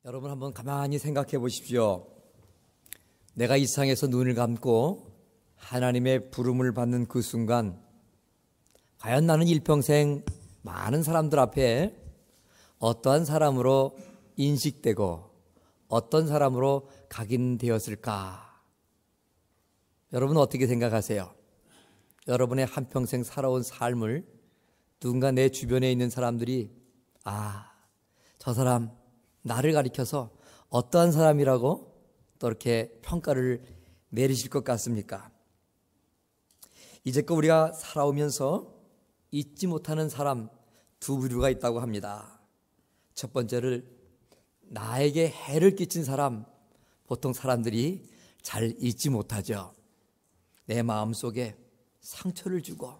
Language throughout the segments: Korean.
여러분 한번 가만히 생각해 보십시오. 내가 이 세상에서 눈을 감고 하나님의 부름을 받는 그 순간, 과연 나는 일평생 많은 사람들 앞에 어떠한 사람으로 인식되고 어떤 사람으로 각인되었을까? 여러분 어떻게 생각하세요? 여러분의 한평생 살아온 삶을 누군가 내 주변에 있는 사람들이 저 사람 나를 가리켜서 어떠한 사람이라고 또 이렇게 평가를 내리실 것 같습니까? 이제껏 우리가 살아오면서 잊지 못하는 사람 두 부류가 있다고 합니다. 첫 번째를 나에게 해를 끼친 사람, 보통 사람들이 잘 잊지 못하죠. 내 마음속에 상처를 주고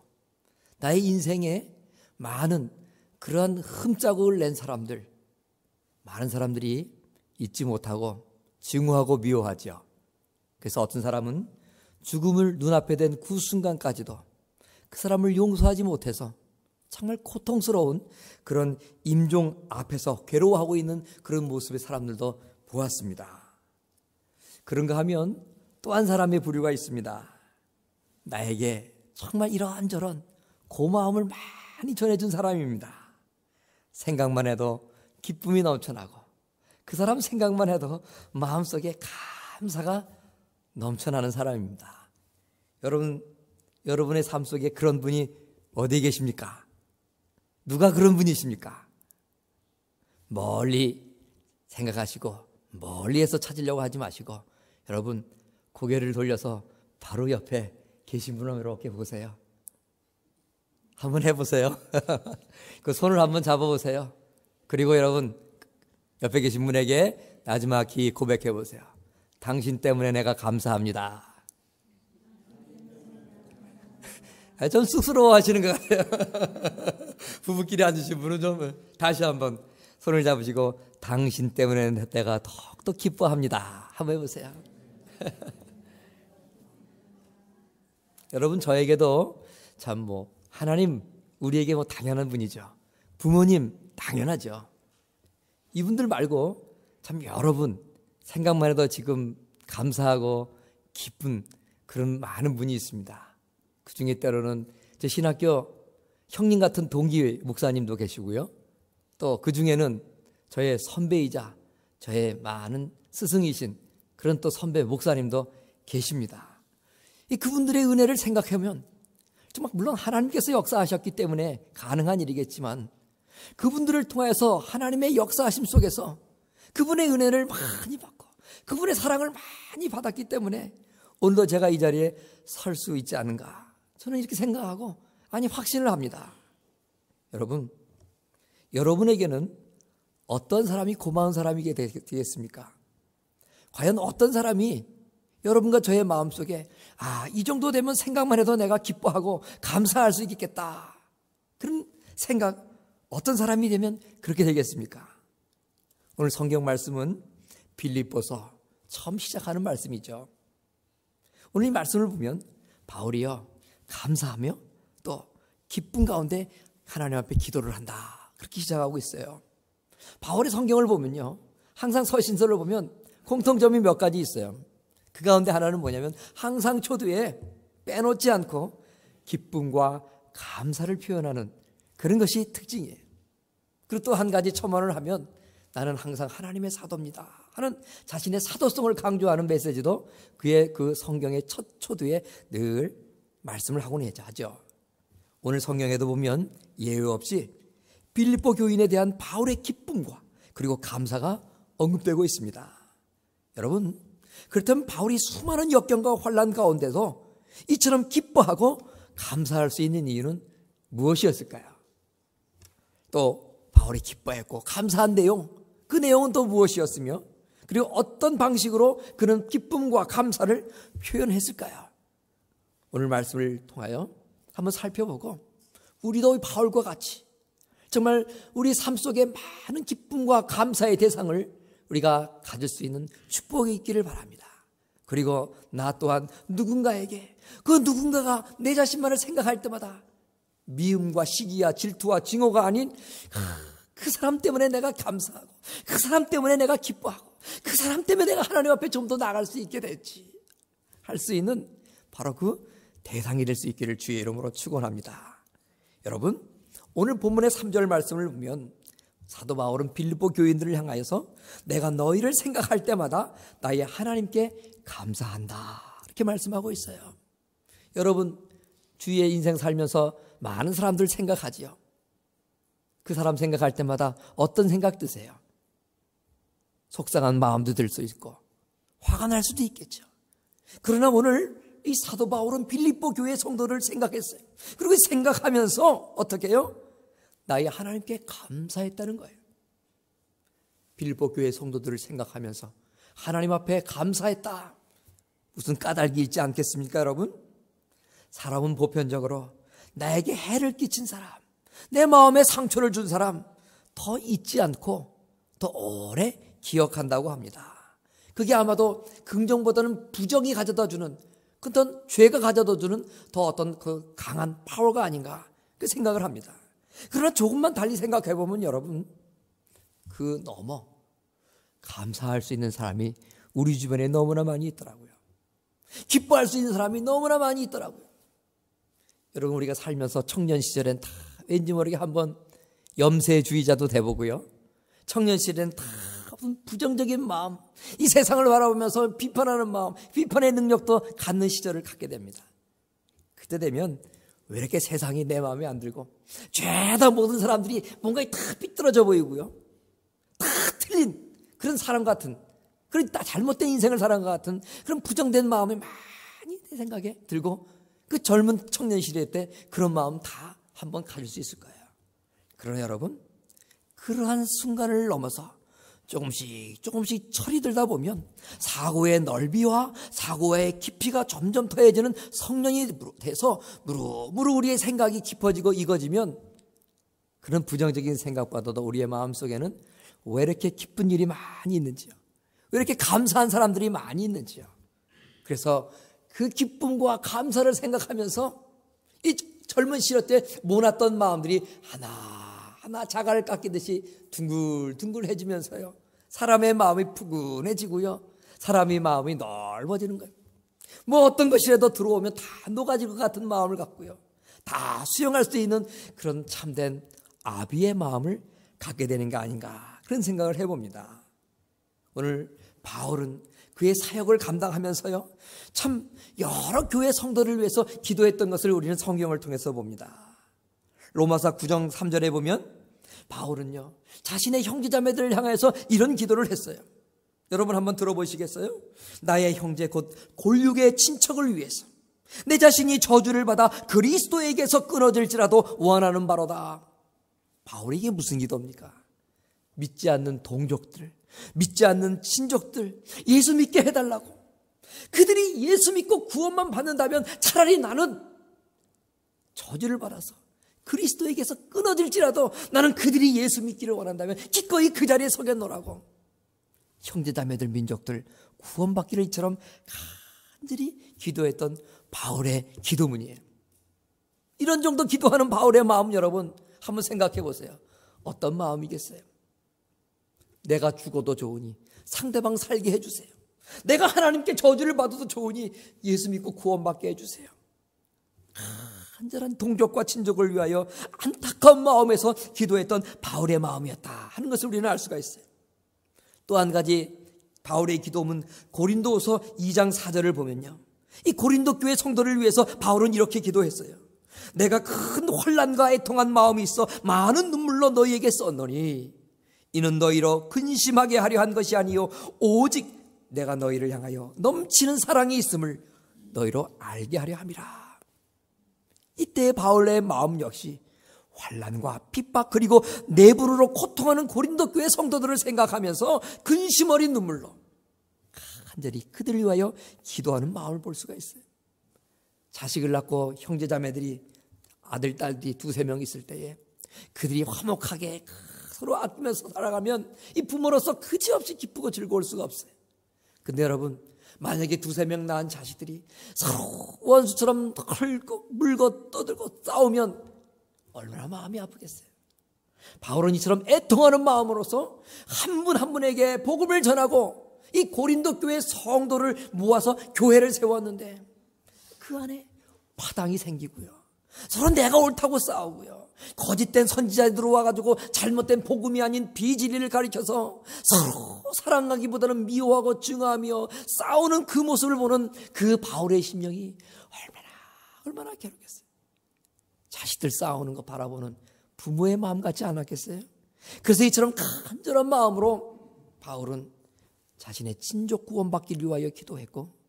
나의 인생에 많은 그러한 흠자국을 낸 사람들, 많은 사람들이 잊지 못하고 증오하고 미워하죠. 그래서 어떤 사람은 죽음을 눈앞에 댄 그 순간까지도 그 사람을 용서하지 못해서 정말 고통스러운 그런 임종 앞에서 괴로워하고 있는 그런 모습의 사람들도 보았습니다. 그런가 하면 또 한 사람의 부류가 있습니다. 나에게 정말 이런저런 고마움을 많이 전해준 사람입니다. 생각만 해도 기쁨이 넘쳐나고 그 사람 생각만 해도 마음속에 감사가 넘쳐나는 사람입니다. 여러분의 삶 속에 그런 분이 어디에 계십니까? 누가 그런 분이십니까? 멀리 생각하시고 멀리에서 찾으려고 하지 마시고 여러분 고개를 돌려서 바로 옆에 계신 분을 이렇게 보세요. 한번 해보세요. 그 손을 한번 잡아보세요. 그리고 여러분 옆에 계신 분에게 나지막히 고백해 보세요. 당신 때문에 내가 감사합니다. 좀 쑥스러워 하시는 것 같아요. 부부끼리 앉으신 분은 좀 다시 한번 손을 잡으시고 당신 때문에 내가 더욱더 기뻐합니다. 한번 해보세요. 여러분 저에게도 참 하나님 우리에게 당연한 분이죠. 부모님 당연하죠. 이분들 말고 참 여러분 생각만 해도 지금 감사하고 기쁜 그런 많은 분이 있습니다. 그 중에 때로는 제 신학교 형님 같은 동기 목사님도 계시고요. 또 그 중에는 저의 선배이자 저의 많은 스승이신 그런 또 선배 목사님도 계십니다. 그분들의 은혜를 생각하면 정말 물론 하나님께서 역사하셨기 때문에 가능한 일이겠지만 그분들을 통해서 하나님의 역사하심 속에서 그분의 은혜를 많이 받고 그분의 사랑을 많이 받았기 때문에 오늘도 제가 이 자리에 설 수 있지 않은가 저는 이렇게 생각하고 확신을 합니다. 여러분, 여러분에게는 어떤 사람이 고마운 사람이 되겠습니까? 과연 어떤 사람이 여러분과 저의 마음속에 이 정도 되면 생각만 해도 내가 기뻐하고 감사할 수 있겠다 그런 생각 어떤 사람이 되면 그렇게 되겠습니까? 오늘 성경 말씀은 빌립보서 처음 시작하는 말씀이죠. 오늘 이 말씀을 보면 바울이요 감사하며 또 기쁨 가운데 하나님 앞에 기도를 한다 그렇게 시작하고 있어요. 바울의 성경을 보면요 항상 서신서를 보면 공통점이 몇 가지 있어요. 그 가운데 하나는 뭐냐면 항상 초두에 빼놓지 않고 기쁨과 감사를 표현하는 그런 것이 특징이에요. 그리고 또 한 가지 첨언을 하면 나는 항상 하나님의 사도입니다 하는 자신의 사도성을 강조하는 메시지도 그의 그 성경의 첫 초두에 늘 말씀을 하곤 하죠. 오늘 성경에도 보면 예외 없이 빌립보 교인에 대한 바울의 기쁨과 그리고 감사가 언급되고 있습니다. 여러분 그렇다면 바울이 수많은 역경과 환난 가운데서 이처럼 기뻐하고 감사할 수 있는 이유는 무엇이었을까요? 또 바울이 기뻐했고 감사한 내용, 그 내용은 또 무엇이었으며 그리고 어떤 방식으로 그는 기쁨과 감사를 표현했을까요? 오늘 말씀을 통하여 한번 살펴보고 우리도 바울과 같이 정말 우리 삶 속에 많은 기쁨과 감사의 대상을 우리가 가질 수 있는 축복이 있기를 바랍니다. 그리고 나 또한 누군가에게 그 누군가가 내 자신만을 생각할 때마다 미움과 시기와 질투와 증오가 아닌 그 사람 때문에 내가 감사하고, 그 사람 때문에 내가 기뻐하고, 그 사람 때문에 내가 하나님 앞에 좀 더 나아갈 수 있게 됐지 할 수 있는 바로 그 대상이 될 수 있기를 주의 이름으로 축원합니다. 여러분, 오늘 본문의 3절 말씀을 보면 사도 바울은 빌립보 교인들을 향하여서 내가 너희를 생각할 때마다 나의 하나님께 감사한다 이렇게 말씀하고 있어요. 여러분, 주위의 인생 살면서 많은 사람들 생각하지요. 그 사람 생각할 때마다 어떤 생각 드세요? 속상한 마음도 들 수 있고 화가 날 수도 있겠죠. 그러나 오늘 이 사도 바울은 빌립보 교회 성도를 생각했어요. 그리고 생각하면서 어떻게 해요? 나의 하나님께 감사했다는 거예요. 빌립보 교회 성도들을 생각하면서 하나님 앞에 감사했다. 무슨 까닭이 있지 않겠습니까, 여러분? 사람은 보편적으로 나에게 해를 끼친 사람, 내 마음에 상처를 준 사람 더 잊지 않고 더 오래 기억한다고 합니다. 그게 아마도 긍정보다는 부정이 가져다주는, 어떤 죄가 가져다주는 더 어떤 그 강한 파워가 아닌가 그 생각을 합니다. 그러나 조금만 달리 생각해 보면 여러분, 그 넘어 감사할 수 있는 사람이 우리 주변에 너무나 많이 있더라고요. 기뻐할 수 있는 사람이 너무나 많이 있더라고요. 여러분, 우리가 살면서 청년 시절엔 다 왠지 모르게 한번 염세주의자도 돼보고요. 청년 시절엔 다 부정적인 마음, 이 세상을 바라보면서 비판하는 마음, 비판의 능력도 갖는 시절을 갖게 됩니다. 그때 되면 왜 이렇게 세상이 내 마음에 안 들고 죄다 모든 사람들이 뭔가 다 삐뚤어져 보이고요, 다 틀린 그런 사람 같은, 그런 잘못된 인생을 살아간 것 같은 그런 부정된 마음이 많이 내 생각에 들고, 그 젊은 청년 시대 때 그런 마음 다 한번 가질 수 있을 거예요. 그러나 여러분, 그러한 순간을 넘어서 조금씩 철이 들다 보면 사고의 넓이와 사고의 깊이가 점점 더해지는 성령이 돼서 무르무르 우리의 생각이 깊어지고 익어지면 그런 부정적인 생각보다도 우리의 마음속에는 왜 이렇게 기쁜 일이 많이 있는지요, 왜 이렇게 감사한 사람들이 많이 있는지요. 그래서 그 기쁨과 감사를 생각하면서 이 젊은 시절 때 모났던 마음들이 하나하나 자갈을 깎이듯이 둥글둥글해지면서요, 사람의 마음이 푸근해지고요, 사람의 마음이 넓어지는 거예요. 뭐 어떤 것이라도 들어오면 다 녹아질 것 같은 마음을 갖고요, 다 수용할 수 있는 그런 참된 아비의 마음을 갖게 되는 게 아닌가, 그런 생각을 해봅니다. 오늘 바울은 그의 사역을 감당하면서요, 참 여러 교회 성도를 위해서 기도했던 것을 우리는 성경을 통해서 봅니다. 로마서 9장 3절에 보면 바울은요, 자신의 형제자매들을 향해서 이런 기도를 했어요. 여러분 한번 들어보시겠어요? 나의 형제 곧 골육의 친척을 위해서 내 자신이 저주를 받아 그리스도에게서 끊어질지라도 원하는 바로다. 바울이 이게 무슨 기도입니까? 믿지 않는 동족들, 믿지 않는 친족들 예수 믿게 해달라고. 그들이 예수 믿고 구원만 받는다면 차라리 나는 저주를 받아서 그리스도에게서 끊어질지라도 나는 그들이 예수 믿기를 원한다면 기꺼이 그 자리에 서겠노라고. 형제자매들, 민족들 구원받기를 이처럼 간절히 기도했던 바울의 기도문이에요. 이런 정도 기도하는 바울의 마음, 여러분 한번 생각해 보세요. 어떤 마음이겠어요? 내가 죽어도 좋으니 상대방 살게 해주세요. 내가 하나님께 저주를 받아도 좋으니 예수 믿고 구원받게 해주세요. 간절한 동족과 친족을 위하여 안타까운 마음에서 기도했던 바울의 마음이었다 하는 것을 우리는 알 수가 있어요. 또 한 가지 바울의 기도문 고린도후서 2장 4절을 보면요, 이 고린도 교회 성도를 위해서 바울은 이렇게 기도했어요. 내가 큰 혼란과 애통한 마음이 있어 많은 눈물로 너희에게 썼노니 이는 너희로 근심하게 하려 한 것이 아니요 오직 내가 너희를 향하여 넘치는 사랑이 있음을 너희로 알게 하려 함이라. 이때 바울의 마음 역시 환난과 핍박 그리고 내부로 고통하는 고린도 교회 성도들을 생각하면서 근심 어린 눈물로 간절히 그들을 위하여 기도하는 마음을 볼 수가 있어요. 자식을 낳고 형제자매들이 아들, 딸들이 2-3명 있을 때에 그들이 화목하게 서로 아끼면서 살아가면 이 부모로서 그지없이 기쁘고 즐거울 수가 없어요. 근데 여러분, 만약에 2-3명 낳은 자식들이 서로 원수처럼 헐고 물고 떠들고 싸우면 얼마나 마음이 아프겠어요. 바울은 이처럼 애통하는 마음으로서 한 분 한 분에게 복음을 전하고 이 고린도 교회 성도를 모아서 교회를 세웠는데 그 안에 파당이 생기고요. 서로 내가 옳다고 싸우고요. 거짓된 선지자들이 들어와가지고 잘못된 복음이 아닌 비진리를 가리켜서 서로 사랑하기보다는 미워하고 증오하며 싸우는 그 모습을 보는 그 바울의 심령이 얼마나 괴롭겠어요. 자식들 싸우는 거 바라보는 부모의 마음 같지 않았겠어요? 그래서 이처럼 간절한 마음으로 바울은 자신의 친족 구원받기를 위하여 기도했고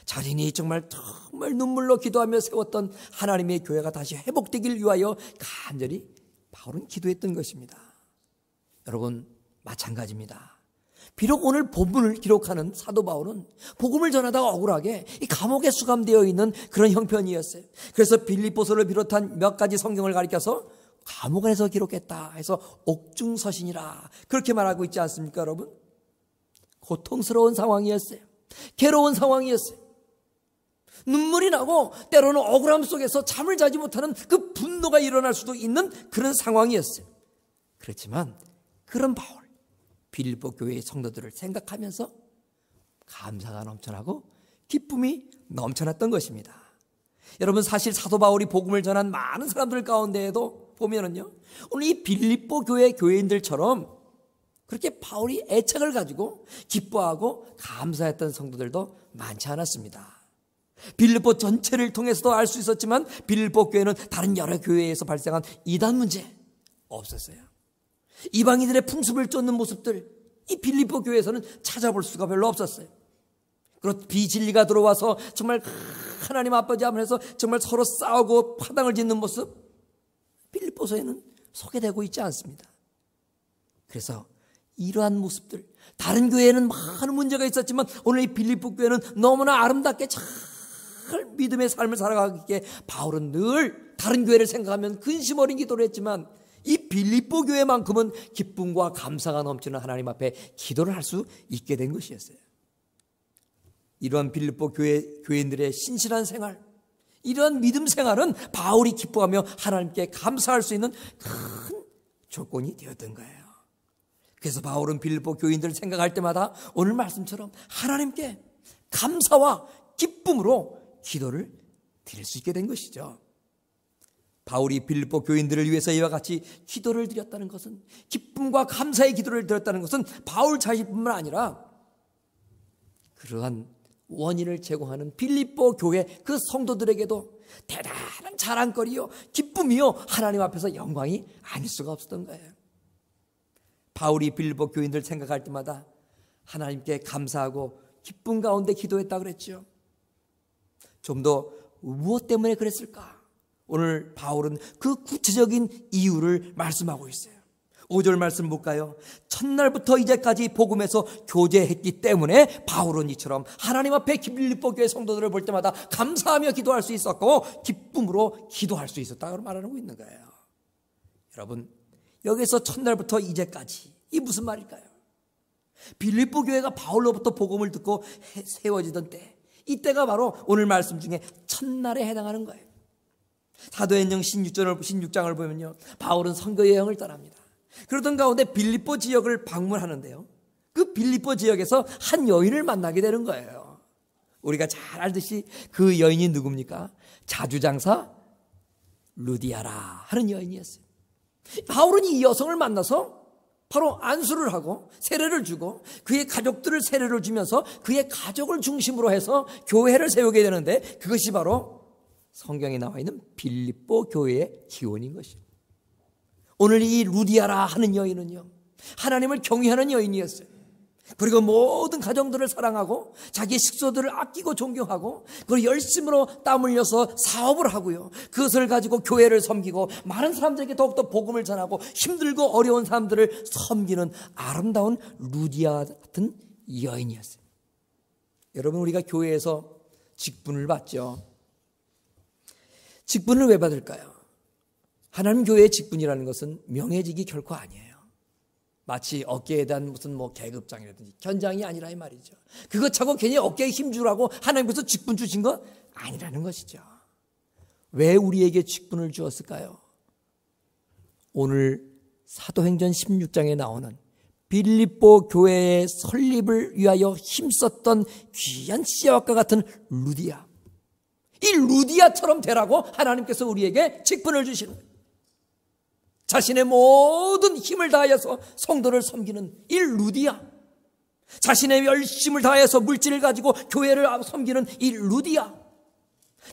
자신이 정말 눈물로 기도하며 세웠던 하나님의 교회가 다시 회복되기를 위하여 간절히 바울은 기도했던 것입니다. 여러분 마찬가지입니다. 비록 오늘 본문을 기록하는 사도 바울은 복음을 전하다가 억울하게 이 감옥에 수감되어 있는 그런 형편이었어요. 그래서 빌립보서를 비롯한 몇 가지 성경을 가리켜서 감옥 안에서 기록했다 해서 옥중서신이라 그렇게 말하고 있지 않습니까, 여러분? 고통스러운 상황이었어요. 괴로운 상황이었어요. 눈물이 나고 때로는 억울함 속에서 잠을 자지 못하는 그 분노가 일어날 수도 있는 그런 상황이었어요. 그렇지만 그런 바울, 빌립보 교회의 성도들을 생각하면서 감사가 넘쳐나고 기쁨이 넘쳐났던 것입니다. 여러분 사실 사도 바울이 복음을 전한 많은 사람들 가운데에도 보면은요, 오늘 이 빌립보 교회 교인들처럼 그렇게 바울이 애착을 가지고 기뻐하고 감사했던 성도들도 많지 않았습니다. 빌립보 전체를 통해서도 알 수 있었지만 빌립보 교회는 다른 여러 교회에서 발생한 이단 문제 없었어요. 이방인들의 풍습을 쫓는 모습들 이 빌립보 교회에서는 찾아볼 수가 별로 없었어요. 그리고 비진리가 들어와서 정말 하나님 아버지 앞에서 정말 서로 싸우고 파당을 짓는 모습 빌립보서에는 소개되고 있지 않습니다. 그래서 이러한 모습들 다른 교회에는 많은 문제가 있었지만 오늘 이 빌립보 교회는 너무나 아름답게 잘 믿음의 삶을 살아가기에 바울은 늘 다른 교회를 생각하면 근심 어린 기도를 했지만 이 빌립보 교회만큼은 기쁨과 감사가 넘치는 하나님 앞에 기도를 할 수 있게 된 것이었어요. 이러한 빌립보 교인들의 신실한 생활, 이러한 믿음 생활은 바울이 기뻐하며 하나님께 감사할 수 있는 큰 조건이 되었던 거예요. 그래서 바울은 빌립보 교인들을 생각할 때마다 오늘 말씀처럼 하나님께 감사와 기쁨으로 기도를 드릴 수 있게 된 것이죠. 바울이 빌립보 교인들을 위해서 이와 같이 기도를 드렸다는 것은, 기쁨과 감사의 기도를 드렸다는 것은 바울 자신뿐만 아니라 그러한 원인을 제공하는 빌립보 교회 그 성도들에게도 대단한 자랑거리요 기쁨이요 하나님 앞에서 영광이 아닐 수가 없었던 거예요. 바울이 빌립보 교인들 생각할 때마다 하나님께 감사하고 기쁨 가운데 기도했다고 그랬죠. 좀 더 무엇 때문에 그랬을까? 오늘 바울은 그 구체적인 이유를 말씀하고 있어요. 5절 말씀 볼까요? 첫날부터 이제까지 복음에서 교제했기 때문에 바울은 이처럼 하나님 앞에 빌립보 교회 성도들을 볼 때마다 감사하며 기도할 수 있었고 기쁨으로 기도할 수 있었다고 말하고 있는 거예요. 여러분 여기서 첫날부터 이제까지 이 무슨 말일까요? 빌립보 교회가 바울로부터 복음을 듣고 세워지던 때, 이때가 바로 오늘 말씀 중에 첫날에 해당하는 거예요. 사도행전 16장을 보면요, 바울은 선교 여행을 떠납니다. 그러던 가운데 빌립보 지역을 방문하는데요, 그 빌립보 지역에서 한 여인을 만나게 되는 거예요. 우리가 잘 알듯이 그 여인이 누굽니까? 자주장사 루디아라 하는 여인이었어요. 바울은 이 여성을 만나서 바로 안수를 하고 세례를 주고 그의 가족들을 세례를 주면서 그의 가족을 중심으로 해서 교회를 세우게 되는데, 그것이 바로 성경에 나와 있는 빌립보 교회의 기원인 것입니다. 오늘 이 루디아라 하는 여인은요, 하나님을 경외하는 여인이었어요. 그리고 모든 가정들을 사랑하고 자기의 식소들을 아끼고 존경하고 그리고 열심으로 땀 흘려서 사업을 하고요, 그것을 가지고 교회를 섬기고 많은 사람들에게 더욱더 복음을 전하고 힘들고 어려운 사람들을 섬기는 아름다운 루디아 같은 여인이었어요. 여러분, 우리가 교회에서 직분을 받죠. 직분을 왜 받을까요? 하나님 교회의 직분이라는 것은 명예직이 결코 아니에요. 마치 어깨에 대한 무슨 계급장이라든지 견장이 아니라 이 말이죠. 그것 차고 괜히 어깨에 힘주라고 하나님께서 직분 주신 것 아니라는 것이죠. 왜 우리에게 직분을 주었을까요? 오늘 사도행전 16장에 나오는 빌립보 교회의 설립을 위하여 힘썼던 귀한 씨앗과 같은 루디아, 이 루디아처럼 되라고 하나님께서 우리에게 직분을 주시는 거예요. 자신의 모든 힘을 다하여서 성도를 섬기는 이 루디아, 자신의 열심을 다해서 물질을 가지고 교회를 섬기는 이 루디아,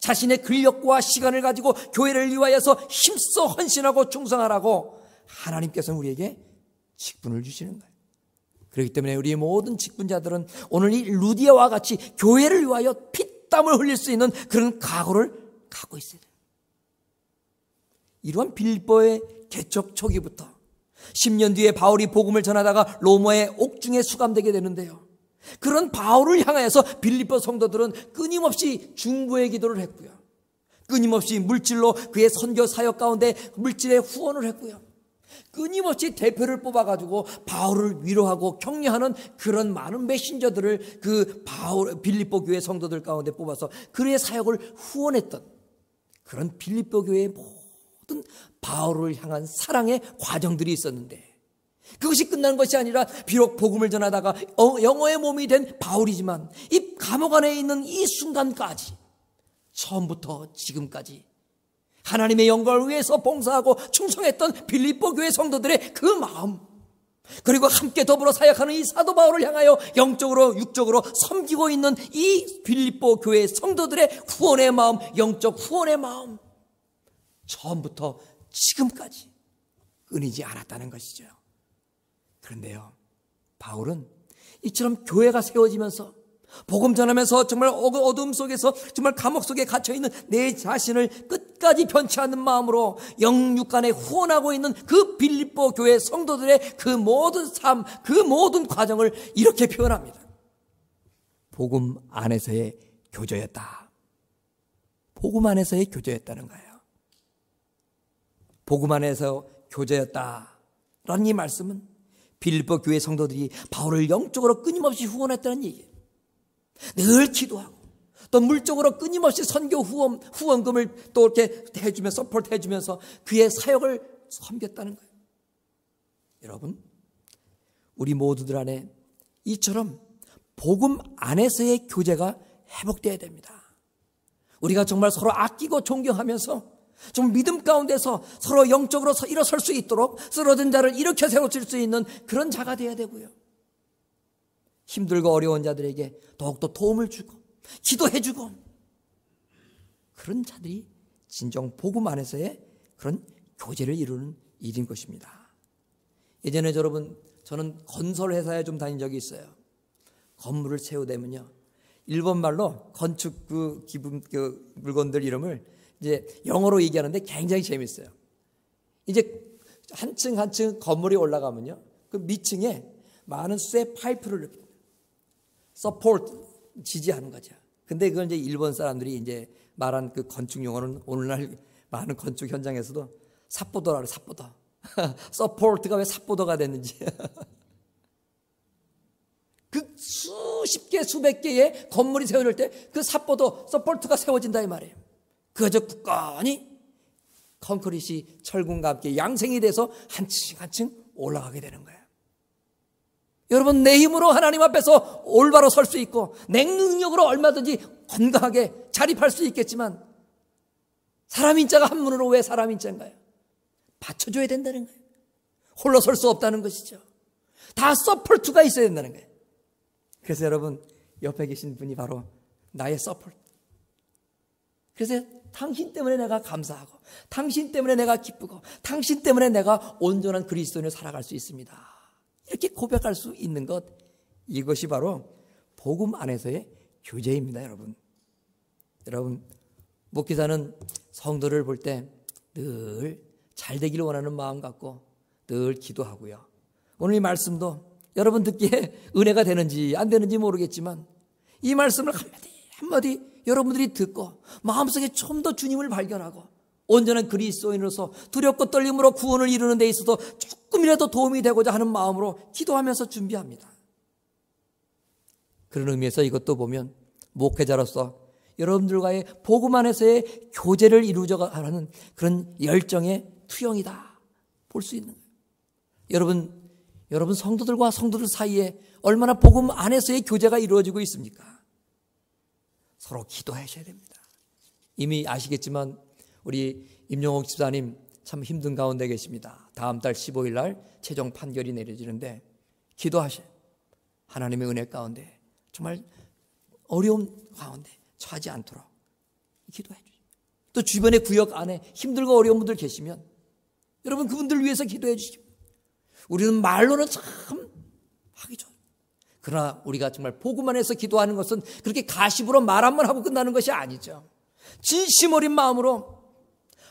자신의 근력과 시간을 가지고 교회를 위하여서 힘써 헌신하고 충성하라고 하나님께서는 우리에게 직분을 주시는 거예요. 그렇기 때문에 우리 모든 직분자들은 오늘 이 루디아와 같이 교회를 위하여 피땀을 흘릴 수 있는 그런 각오를 갖고 있어야 돼요. 이러한 빌립보의 개척 초기부터 10년 뒤에 바울이 복음을 전하다가 로마의 옥중에 수감되게 되는데요, 그런 바울을 향하여서 빌립보 성도들은 끊임없이 중보의 기도를 했고요, 끊임없이 물질로 그의 선교 사역 가운데 물질의 후원을 했고요, 끊임없이 대표를 뽑아가지고 바울을 위로하고 격려하는 그런 많은 메신저들을 그 빌립보 교회 성도들 가운데 뽑아서 그의 사역을 후원했던 그런 빌립보 교회의 모든 바울을 향한 사랑의 과정들이 있었는데, 그것이 끝난 것이 아니라 비록 복음을 전하다가 영어의 몸이 된 바울이지만 이 감옥 안에 있는 이 순간까지, 처음부터 지금까지 하나님의 영광을 위해서 봉사하고 충성했던 빌립보 교회 성도들의 그 마음, 그리고 함께 더불어 사역하는 이 사도 바울을 향하여 영적으로 육적으로 섬기고 있는 이 빌립보 교회 성도들의 후원의 마음, 영적 후원의 마음, 처음부터 지금까지 끊이지 않았다는 것이죠. 그런데요, 바울은 이처럼 교회가 세워지면서 복음 전하면서 정말 어둠 속에서, 정말 감옥 속에 갇혀있는 내 자신을 끝까지 변치 않는 마음으로 영육간에 후원하고 있는 그 빌립보 교회 성도들의 그 모든 삶, 그 모든 과정을 이렇게 표현합니다. 복음 안에서의 교제였다. 복음 안에서의 교제였다는 거예요. 복음 안에서 교제였다라는 이 말씀은 빌립보 교회 성도들이 바울을 영적으로 끊임없이 후원했다는 얘기예요. 늘 기도하고 또 물적으로 끊임없이 선교 후원금을 또 이렇게 해주면서 서포트 해주면서 그의 사역을 섬겼다는 거예요. 여러분, 우리 모두들 안에 이처럼 복음 안에서의 교제가 회복되어야 됩니다. 우리가 정말 서로 아끼고 존경하면서 좀 믿음 가운데서 서로 영적으로 일어설 수 있도록 쓰러진 자를 일으켜 세워줄 수 있는 그런 자가 되어야 되고요, 힘들고 어려운 자들에게 더욱더 도움을 주고 기도해주고, 그런 자들이 진정 복음 안에서의 그런 교제를 이루는 일인 것입니다. 예전에 저는 건설회사에 좀 다닌 적이 있어요. 건물을 세우려면요, 일본 말로 건축 그 물건들 이름을 이제 영어로 얘기하는데 굉장히 재밌어요. 이제 한 층 한 층 건물이 올라가면요, 그 밑층에 많은 쇠 파이프를 서포트, 지지하는 거죠. 근데 그걸 이제 일본 사람들이 이제 말한 그 건축 용어는 오늘날 많은 건축 현장에서도 삿보도라고, 삿보도. 서포트가 왜 삿보도가 됐는지. 그 수십 개, 수백 개의 건물이 세워질 때 그 삿보도, 서포트가 세워진다 이 말이에요. 그저 굳건히 콘크리트이 철근과 함께 양생이 돼서 한 층 한 층 올라가게 되는 거예요. 여러분, 내 힘으로 하나님 앞에서 올바로 설 수 있고 내 능력으로 얼마든지 건강하게 자립할 수 있겠지만, 사람 인자가 한문으로 왜 사람 인자인가요? 받쳐줘야 된다는 거예요. 홀로 설 수 없다는 것이죠. 다 서포트가 있어야 된다는 거예요. 그래서 여러분, 옆에 계신 분이 바로 나의 서포트. 그래서 당신 때문에 내가 감사하고, 당신 때문에 내가 기쁘고, 당신 때문에 내가 온전한 그리스도인을 살아갈 수 있습니다. 이렇게 고백할 수 있는 것, 이것이 바로 복음 안에서의 교제입니다. 여러분, 목회자는 성도를 볼 때 늘 잘 되기를 원하는 마음 갖고 늘 기도하고요. 오늘 이 말씀도 여러분 듣기에 은혜가 되는지 안 되는지 모르겠지만, 이 말씀을 한마디 여러분들이 듣고 마음속에 좀 더 주님을 발견하고 온전한 그리스도인으로서 두렵고 떨림으로 구원을 이루는 데 있어서 조금이라도 도움이 되고자 하는 마음으로 기도하면서 준비합니다. 그런 의미에서 이것도 보면 목회자로서 여러분들과의 복음 안에서의 교제를 이루어가는 그런 열정의 투영이다 볼 수 있는 거예요. 여러분 성도들과 성도들 사이에 얼마나 복음 안에서의 교제가 이루어지고 있습니까? 서로 기도하셔야 됩니다. 이미 아시겠지만 우리 임영옥 집사님 참 힘든 가운데 계십니다. 다음 달 15일 날 최종 판결이 내려지는데 기도하셔요. 하나님의 은혜 가운데 정말 어려운 가운데 처하지 않도록 기도해 주십시오. 또 주변의 구역 안에 힘들고 어려운 분들 계시면 여러분 그분들 위해서 기도해 주십시오. 우리는 말로는 참 하기 좋아요. 그러나 우리가 정말 복음 안에서 기도하는 것은 그렇게 가십으로 말 한번 하고 끝나는 것이 아니죠. 진심 어린 마음으로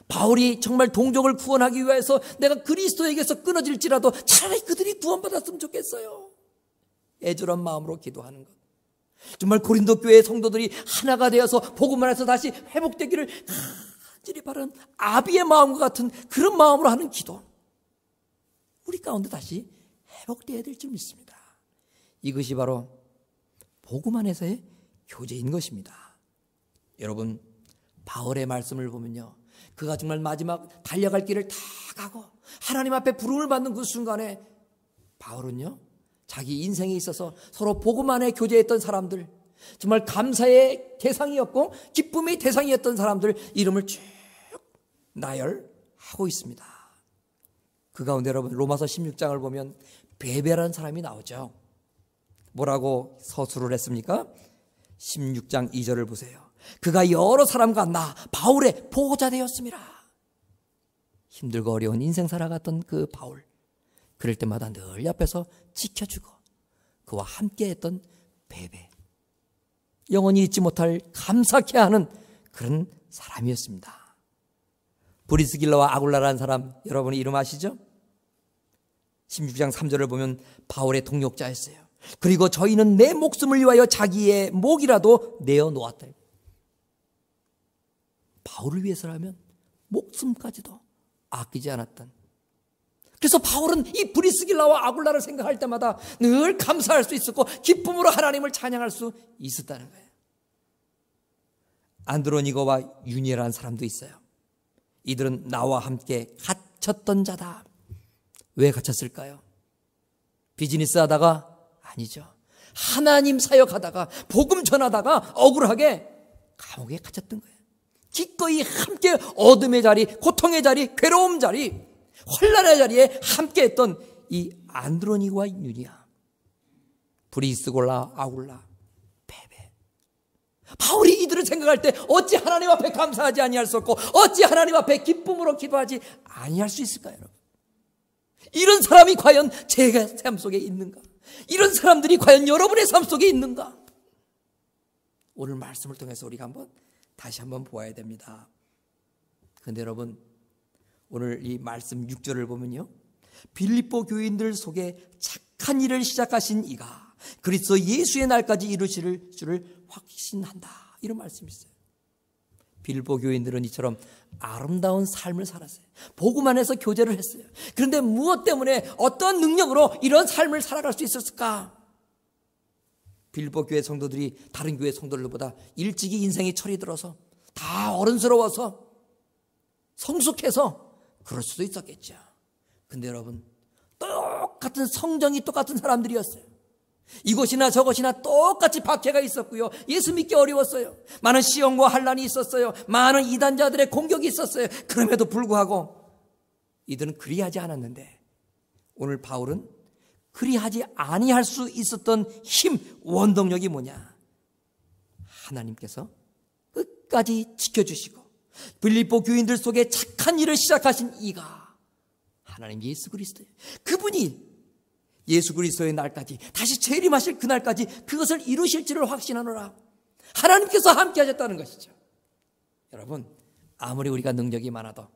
바울이 정말 동족을 구원하기 위해서 내가 그리스도에게서 끊어질지라도 차라리 그들이 구원받았으면 좋겠어요. 애절한 마음으로 기도하는 것. 정말 고린도 교회의 성도들이 하나가 되어서 복음 안에서 다시 회복되기를 간절히 바라는 아비의 마음과 같은 그런 마음으로 하는 기도. 우리 가운데 다시 회복되어야 될 줄 믿습니다. 이것이 바로 복음 안에서의 교제인 것입니다. 여러분 바울의 말씀을 보면요, 그가 정말 마지막 달려갈 길을 다 가고 하나님 앞에 부름을 받는 그 순간에 바울은요, 자기 인생에 있어서 서로 복음 안에 교제했던 사람들, 정말 감사의 대상이었고 기쁨의 대상이었던 사람들 이름을 쭉 나열하고 있습니다. 그 가운데 여러분 로마서 16장을 보면 베베라는 사람이 나오죠. 뭐라고 서술을 했습니까? 16장 2절을 보세요. 그가 여러 사람과 나 바울의 보호자 되었습니다. 힘들고 어려운 인생 살아갔던 그 바울, 그럴 때마다 늘 옆에서 지켜주고 그와 함께했던 베베, 영원히 잊지 못할 감사케 하는 그런 사람이었습니다. 브리스길라와 아굴라라는 사람 여러분이 이름 아시죠? 16장 3절을 보면 바울의 동역자였어요. 그리고 저희는 내 목숨을 위하여 자기의 목이라도 내어놓았다. 바울을 위해서라면 목숨까지도 아끼지 않았던. 그래서 바울은 이 브리스길라와 아굴라를 생각할 때마다 늘 감사할 수 있었고 기쁨으로 하나님을 찬양할 수 있었다는 거예요. 안드로니고와 유니라는 사람도 있어요. 이들은 나와 함께 갇혔던 자다. 왜 갇혔을까요? 비즈니스 하다가? 아니죠. 하나님 사역하다가 복음 전하다가 억울하게 감옥에 갇혔던 거예요. 기꺼이 함께 어둠의 자리, 고통의 자리, 괴로움 자리, 혼란의 자리에 함께했던 이 안드로니고와 유니아, 브리스골라, 아굴라, 베베. 바울이 이들을 생각할 때 어찌 하나님 앞에 감사하지 아니할 수 없고 어찌 하나님 앞에 기쁨으로 기도하지 아니할 수 있을까요, 여러분? 이런 사람이 과연 제 삶 속에 있는가? 이런 사람들이 과연 여러분의 삶 속에 있는가? 오늘 말씀을 통해서 우리가 다시 한번 보아야 됩니다. 그런데 여러분, 오늘 이 말씀 6절을 보면요, 빌립보 교인들 속에 착한 일을 시작하신 이가 그리스도 예수의 날까지 이루실 줄을 확신한다, 이런 말씀이 있어요. 빌립보 교인들은 이처럼 아름다운 삶을 살았어요. 복음 안에서 교제를 했어요. 그런데 무엇 때문에 어떤 능력으로 이런 삶을 살아갈 수 있었을까? 빌립보 교회 성도들이 다른 교회 성도들보다 일찍이 인생이 철이 들어서 다 어른스러워서 성숙해서 그럴 수도 있었겠죠. 근데 여러분, 똑같은 성정이 똑같은 사람들이었어요. 이곳이나 저곳이나 똑같이 박해가 있었고요, 예수 믿기 어려웠어요. 많은 시험과 환난이 있었어요. 많은 이단자들의 공격이 있었어요. 그럼에도 불구하고 이들은 그리하지 않았는데, 오늘 바울은 그리하지 아니할 수 있었던 힘, 원동력이 뭐냐? 하나님께서 끝까지 지켜주시고 빌립보 교인들 속에 착한 일을 시작하신 이가 하나님 예수 그리스도예요. 그분이 예수 그리스도의 날까지, 다시 재림하실 그날까지 그것을 이루실 줄을 확신하노라. 하나님께서 함께 하셨다는 것이죠. 여러분, 아무리 우리가 능력이 많아도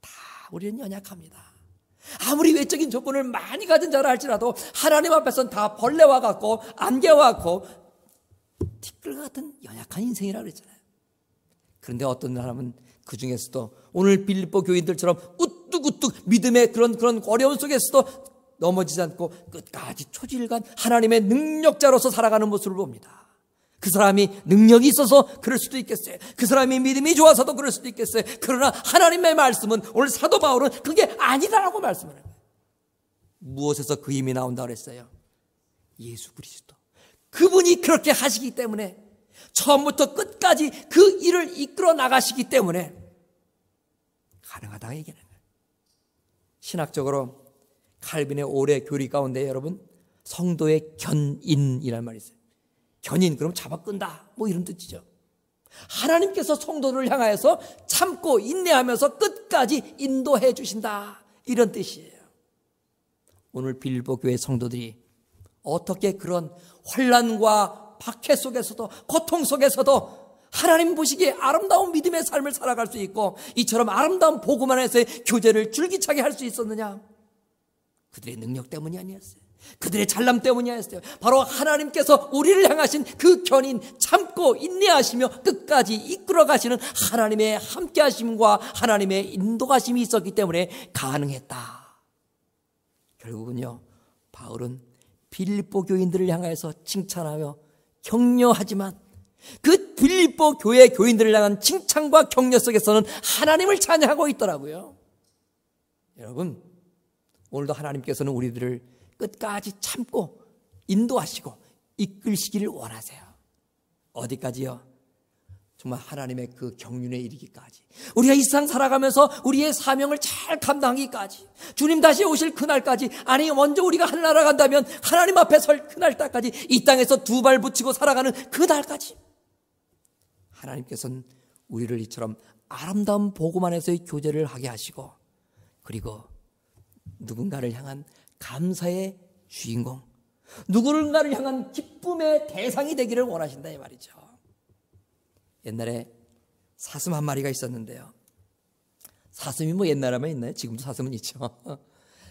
다 우리는 연약합니다. 아무리 외적인 조건을 많이 가진 자라 할지라도 하나님 앞에서는 다 벌레와 같고 안개와 같고 티끌 같은 연약한 인생이라고 그랬잖아요. 그런데 어떤 사람은 그 중에서도 오늘 빌립보 교인들처럼 우뚝우뚝 믿음의 그런 어려움 속에서도 넘어지지 않고 끝까지 초질간 하나님의 능력자로서 살아가는 모습을 봅니다. 그 사람이 능력이 있어서 그럴 수도 있겠어요. 그 사람이 믿음이 좋아서도 그럴 수도 있겠어요. 그러나 하나님의 말씀은, 오늘 사도 바울은 그게 아니다라고 말씀을 해요. 무엇에서 그 힘이 나온다고 그랬어요? 예수 그리스도. 그분이 그렇게 하시기 때문에, 처음부터 끝까지 그 일을 이끌어 나가시기 때문에 가능하다고 얘기하는 거예요. 신학적으로 칼빈의 오래 교리 가운데 여러분, 성도의 견인이라는 말이 있어요. 견인, 그럼 잡아 끈다, 뭐 이런 뜻이죠. 하나님께서 성도를 향하여서 참고 인내하면서 끝까지 인도해 주신다, 이런 뜻이에요. 오늘 빌립보 교회 성도들이 어떻게 그런 환난과 박해 속에서도, 고통 속에서도 하나님 보시기에 아름다운 믿음의 삶을 살아갈 수 있고, 이처럼 아름다운 복음 안에서의 교제를 줄기차게 할 수 있었느냐? 그들의 능력 때문이 아니었어요. 그들의 잘남 때문이 아니었어요. 바로 하나님께서 우리를 향하신 그 견인, 참고 인내하시며 끝까지 이끌어 가시는 하나님의 함께 하심과 하나님의 인도가심이 있었기 때문에 가능했다. 결국은요, 바울은 빌립보 교인들을 향해서 칭찬하며 격려하지만, 그 빌립보 교회 교인들을 향한 칭찬과 격려 속에서는 하나님을 찬양하고 있더라고요. 여러분, 오늘도 하나님께서는 우리들을 끝까지 참고 인도하시고 이끌시기를 원하세요. 어디까지요? 정말 하나님의 그 경륜에 이르기까지, 우리가 이 세상 살아가면서 우리의 사명을 잘 감당하기까지, 주님 다시 오실 그날까지, 아니 먼저 우리가 하늘나라 간다면 하나님 앞에 설 그날까지, 이 땅에서 두 발 붙이고 살아가는 그날까지 하나님께서는 우리를 이처럼 아름다운 복음 안에서의 교제를 하게 하시고, 그리고 누군가를 향한 감사의 주인공, 누군가를 향한 기쁨의 대상이 되기를 원하신다, 이 말이죠. 옛날에 사슴 한 마리가 있었는데요. 사슴이 뭐 옛날에만 있나요? 지금도 사슴은 있죠.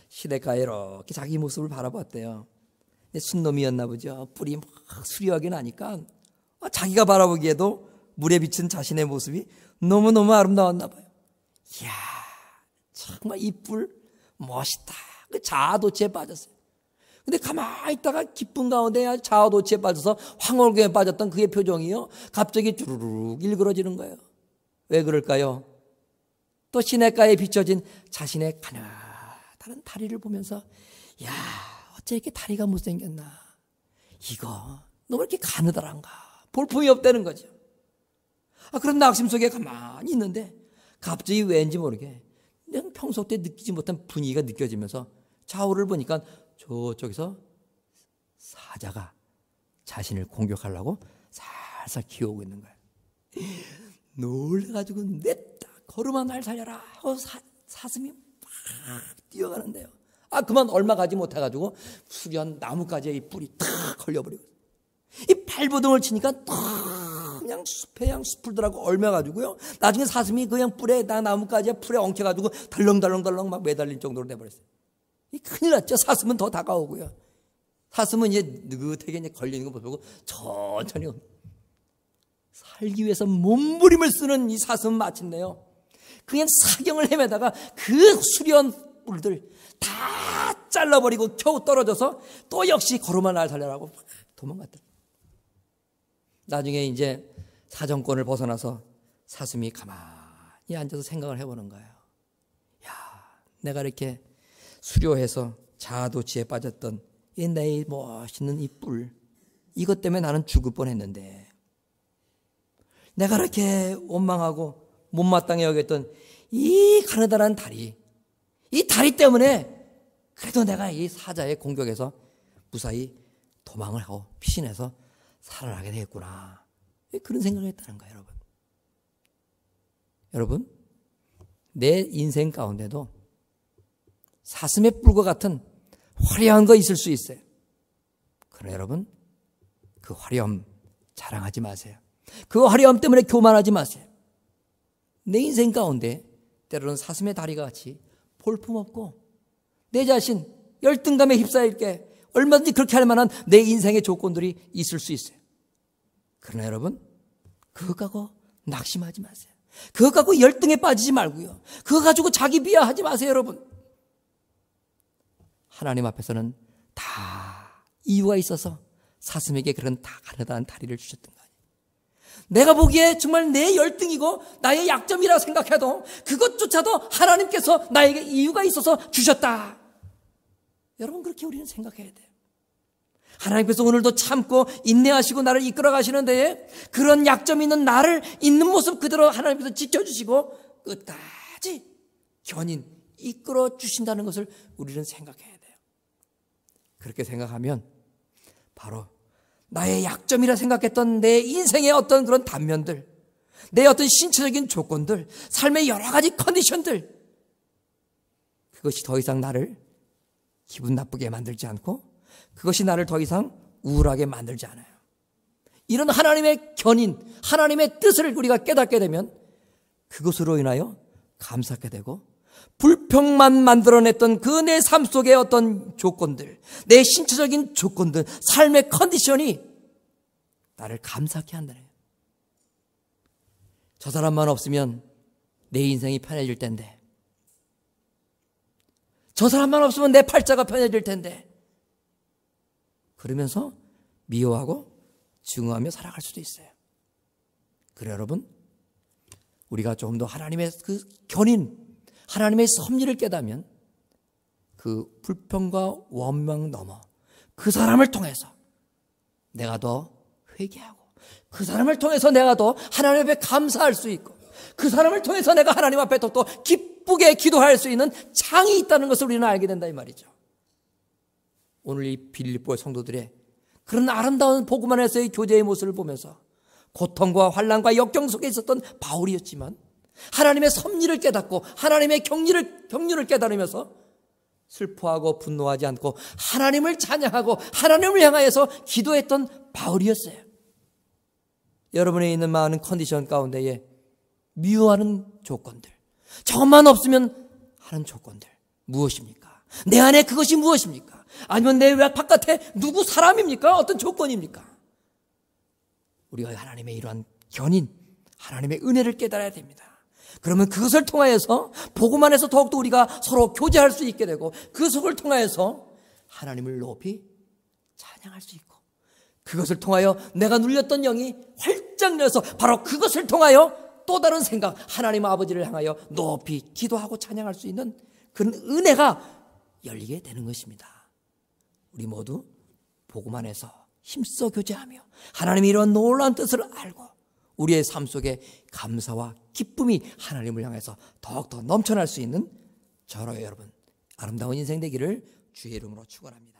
시냇가에 이렇게 자기 모습을 바라봤대요. 순놈이었나 보죠. 뿔이 막 수려하게 나니까 자기가 바라보기에도 물에 비친 자신의 모습이 너무너무 아름다웠나 봐요. 이야, 정말 이 뿔 멋있다. 그 자아도취에 빠졌어요. 근데 가만히 있다가 기쁜 가운데 자아도취에 빠져서 황홀경에 빠졌던 그의 표정이요, 갑자기 주르륵 일그러지는 거예요. 왜 그럴까요? 또 시냇가에 비춰진 자신의 가느다란 다리를 보면서, 야, 어째 이렇게 다리가 못생겼나, 이거 너무 이렇게 가느다란가, 볼품이 없다는 거죠. 그런 낙심 속에 가만히 있는데 갑자기 왠지 모르게 그냥 평소 때 느끼지 못한 분위기가 느껴지면서 좌우를 보니까 저쪽에서 사자가 자신을 공격하려고 살살 기어오고 있는 거예요. 놀래가지고 냈다, 걸음아 날 살려라 하고 사슴이 막 뛰어가는데요. 그만 얼마 가지 못해가지고 수려한 나뭇가지에 이 뿔이 탁 걸려버리고, 이 발버둥을 치니까 탁 그냥 숲에 숲풀들하고 얽매가지고요, 나중에 사슴이 그냥 뿔에, 나뭇가지에 풀에 엉켜가지고 덜렁덜렁덜렁 막 매달릴 정도로 돼버렸어요. 큰일 났죠. 사슴은 더 다가오고요. 사슴은 이제 느긋하게 이제 걸리는 거 보고 천천히 살기 위해서 몸부림을 쓰는 이 사슴은 마침내요, 그냥 사경을 헤매다가 그 수려한 뿔들 다 잘라버리고 겨우 떨어져서 또 역시 걸음아 날 살려라고 도망갔다. 나중에 이제 사정권을 벗어나서 사슴이 가만히 앉아서 생각을 해보는 거예요. 야, 내가 이렇게 수려해서 자아도취에 빠졌던 이 내 멋있는 이 뿔, 이것 때문에 나는 죽을 뻔했는데, 내가 이렇게 원망하고 못마땅해 여겼던 이 가느다란 다리, 이 다리 때문에 그래도 내가 이 사자의 공격에서 무사히 도망을 하고 피신해서 살아나게 되겠구나, 그런 생각을 했다는 거예요. 여러분, 내 인생 가운데도 사슴의 뿔과 같은 화려한 거 있을 수 있어요. 그러나 여러분, 그 화려함 자랑하지 마세요. 그 화려함 때문에 교만하지 마세요. 내 인생 가운데 때로는 사슴의 다리가 같이 볼품없고 내 자신 열등감에 휩싸일 게 얼마든지 그렇게 할 만한 내 인생의 조건들이 있을 수 있어요. 그러나 여러분, 그거 가지고 낙심하지 마세요. 그거 가지고 열등에 빠지지 말고요, 그거 가지고 자기 비하하지 마세요. 여러분, 하나님 앞에서는 다 이유가 있어서 사슴에게 그런 다 가느다란 다리를 주셨던 거 아니에요. 내가 보기에 정말 내 열등이고 나의 약점이라고 생각해도 그것조차도 하나님께서 나에게 이유가 있어서 주셨다. 여러분, 그렇게 우리는 생각해야 돼요. 하나님께서 오늘도 참고 인내하시고 나를 이끌어 가시는데 그런 약점 있는 나를 있는 모습 그대로 하나님께서 지켜주시고 끝까지 견인 이끌어 주신다는 것을 우리는 생각해야 돼요. 그렇게 생각하면 바로 나의 약점이라 생각했던 내 인생의 어떤 그런 단면들, 내 어떤 신체적인 조건들, 삶의 여러 가지 컨디션들, 그것이 더 이상 나를 기분 나쁘게 만들지 않고 그것이 나를 더 이상 우울하게 만들지 않아요. 이런 하나님의 견인, 하나님의 뜻을 우리가 깨닫게 되면 그것으로 인하여 감사하게 되고 불평만 만들어냈던 그 내 삶 속의 어떤 조건들, 내 신체적인 조건들, 삶의 컨디션이 나를 감사하게 한다네요. 저 사람만 없으면 내 인생이 편해질 텐데, 저 사람만 없으면 내 팔자가 편해질 텐데, 그러면서 미워하고 증오하며 살아갈 수도 있어요. 그래 여러분, 우리가 조금 더 하나님의 그 견인, 하나님의 섭리를 깨닫으면 그 불평과 원망 넘어 그 사람을 통해서 내가 더 회개하고, 그 사람을 통해서 내가 더 하나님 앞에 감사할 수 있고, 그 사람을 통해서 내가 하나님 앞에 더 기쁘게 기도할 수 있는 창이 있다는 것을 우리는 알게 된다 이 말이죠. 오늘 이 빌립보의 성도들의 그런 아름다운 복음 안에서의 교제의 모습을 보면서 고통과 환난과 역경 속에 있었던 바울이었지만 하나님의 섭리를 깨닫고 하나님의 경륜을 깨달으면서 슬퍼하고 분노하지 않고 하나님을 찬양하고 하나님을 향하여서 기도했던 바울이었어요. 여러분에 있는 많은 컨디션 가운데에 미워하는 조건들, 저것만 없으면 하는 조건들 무엇입니까? 내 안에 그것이 무엇입니까? 아니면 내 바깥에 누구 사람입니까? 어떤 조건입니까? 우리가 하나님의 이러한 견인, 하나님의 은혜를 깨달아야 됩니다. 그러면 그것을 통하여서 복음 안에서 더욱더 우리가 서로 교제할 수 있게 되고 그 속을 통하여서 하나님을 높이 찬양할 수 있고, 그것을 통하여 내가 눌렸던 영이 활짝 열려서 바로 그것을 통하여 또 다른 생각, 하나님 아버지를 향하여 높이 기도하고 찬양할 수 있는 그런 은혜가 열리게 되는 것입니다. 우리 모두 복음 안에서 힘써 교제하며 하나님의 이런 놀라운 뜻을 알고 우리의 삶 속에 감사와 기쁨이 하나님을 향해서 더욱더 넘쳐날 수 있는 저와 여러분 아름다운 인생 되기를 주의 이름으로 축원합니다.